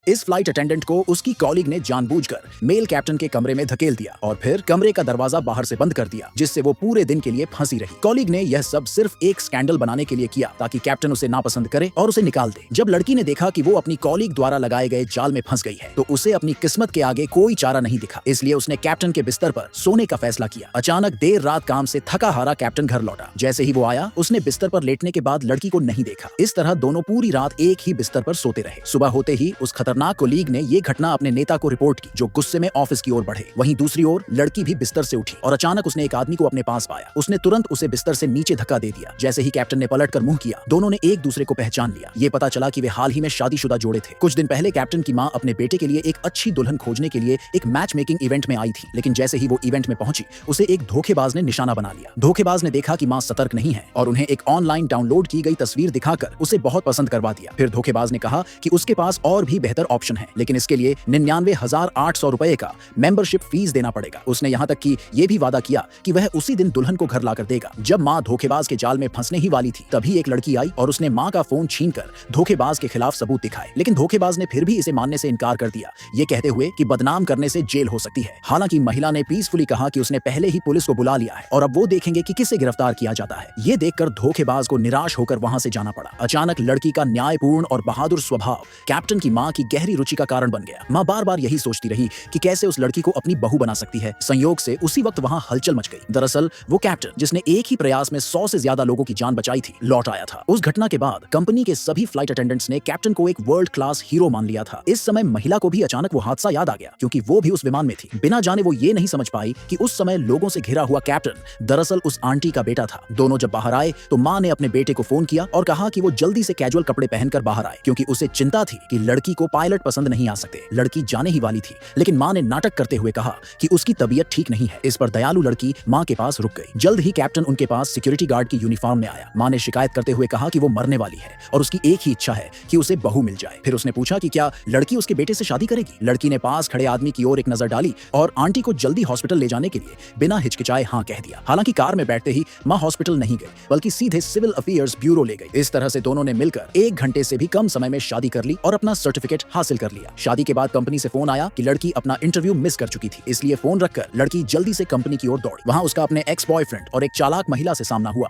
इस flight attendant को उसकी कॉलीग ने जानबूझकर मेल कैप्टन के कमरे में धकेल दिया और फिर कमरे का दरवाजा बाहर से बंद कर दिया, जिससे वो पूरे दिन के लिए फंसी रही। कॉलीग ने यह सब सिर्फ एक स्कैंडल बनाने के लिए किया ताकि कैप्टन उसे नापसंद करे और उसे निकाल दे। जब लड़की ने देखा कि वो अपनी कॉलीग द्वारा लगाए गए जाल में फंस गई है, तो उसे अपनी किस्मत के आगे कोई चारा नहीं दिखा, इसलिए उसने कैप्टन के बिस्तर पर सोने का फैसला किया। अचानक देर रात काम से थका हारा कैप्टन घर लौटा। जैसे ही वो आया, उसने बिस्तर पर लेटने के बाद लड़की को नहीं देखा। इस तरह दोनों पूरी रात एक ही बिस्तर पर सोते रहे। सुबह होते ही उस खतरनाक कोलीग ने ये घटना अपने नेता को रिपोर्ट की, जो गुस्से में ऑफिस की ओर बढ़े। वहीं दूसरी ओर लड़की भी बिस्तर से उठी और अचानक उसने एक आदमी को अपने पास पाया। उसने तुरंत उसे बिस्तर से नीचे धक्का दे दिया। जैसे ही कैप्टन ने पलटकर मुंह किया, दोनों ने एक दूसरे को पहचान लिया। ये पता चला कि वे हाल ही में शादीशुदा जोड़े थे। कुछ दिन पहले कैप्टन की मां अपने बेटे के लिए एक अच्छी दुल्हन खोजने के लिए एक मैच मेकिंग इवेंट में आई थी, लेकिन जैसे ही वो इवेंट में पहुंची, उसे एक धोखेबाज ने निशाना बना लिया। धोखेबाज ने देखा कि मां सतर्क नहीं है और उन्हें एक ऑनलाइन डाउनलोड की गई तस्वीर दिखाकर उसे बहुत पसंद करवा दिया। फिर धोखेबाज ने कहा कि उसके पास और भी बेहतर ऑप्शन है, लेकिन इसके लिए 99,800 रुपए का मेंबरशिप फीस देना पड़ेगा। उसने यहाँ तक कि ये भी वादा किया कि वह उसी दिन दुल्हन को घर लाकर देगा। जब मां धोखेबाज के जाल में फंसने ही वाली थी, तभी एक लड़की आई और उसने मां का फोन छीनकर धोखेबाज के खिलाफ सबूत दिखाए, लेकिन धोखेबाज ने फिर भी इसे मानने से इनकार कर दिया, ये कहते हुए कि बदनाम करने से जेल हो सकती है। हालांकि महिला ने पीसफुली कहा कि उसने पहले ही पुलिस को बुला लिया है और अब वो देखेंगे कि किसे गिरफ्तार किया जाता है। ये देखकर धोखेबाज को निराश होकर वहां से जाना पड़ा। अचानक लड़की का न्यायपूर्ण और बहादुर स्वभाव कैप्टन की मां की गहरी रुचि का कारण बन गया। मां बार बार यही सोचती रही कि कैसे उस लड़की को अपनी बहू बना सकती है। संयोग से उसी वक्त वहां हलचल मच गई। दरअसल वो कैप्टन, जिसने एक ही प्रयास में 100 से ज्यादा लोगों की जान बचाई थी, लौट आया था। उस घटना के बाद कंपनी के सभी फ्लाइट अटेंडेंट्स ने कैप्टन को एक वर्ल्ड क्लास हीरो मान लिया था। इस समय महिला को भी अचानक वो हादसा याद आ गया, क्योंकि वो भी उस विमान में थी। बिना जाने वो ये नहीं समझ पाई कि उस समय लोगों से घिरा हुआ कैप्टन दरअसल उस आंटी का बेटा था। दोनों जब बाहर आए तो मां ने अपने बेटे को फोन किया और कहा कि वो जल्दी से कैजुअल कपड़े पहनकर बाहर आए, क्योंकि उसे चिंता थी कि लड़की को पायलट पसंद नहीं आ सकते। लड़की जाने ही वाली थी, लेकिन मां ने नाटक करते हुए कहा कि उसकी तबीयत ठीक नहीं है। इस पर दयालु लड़की मां के पास रुक गई। जल्द ही कैप्टन उनके पास सिक्योरिटी गार्ड की यूनिफॉर्म में आया। मां ने शिकायत करते हुए कहा कि वो मरने वाली है और उसकी एक ही इच्छा है कि उसे बहू मिल जाए। फिर उसने पूछा कि क्या लड़की उसके बेटे से शादी करेगी। लड़की ने पास खड़े आदमी की ओर एक नजर डाली और आंटी को जल्दी हॉस्पिटल ले जाने के लिए बिना हिचकिचाए हाँ कह दिया। हालांकि कार में बैठते ही मां हॉस्पिटल नहीं गई, बल्कि सीधे सिविल अफेयर्स ब्यूरो ले गई। इस तरह से दोनों ने मिलकर 1 घंटे से भी कम समय में शादी कर ली और अपना सर्टिफिकेट हासिल कर लिया। शादी के बाद कंपनी से फोन आया कि लड़की अपना इंटरव्यू मिस कर चुकी थी, इसलिए फोन रखकर लड़की जल्दी से कंपनी की ओर दौड़ी। वहां उसका अपने एक्स बॉयफ्रेंड और एक चालाक महिला से सामना हुआ।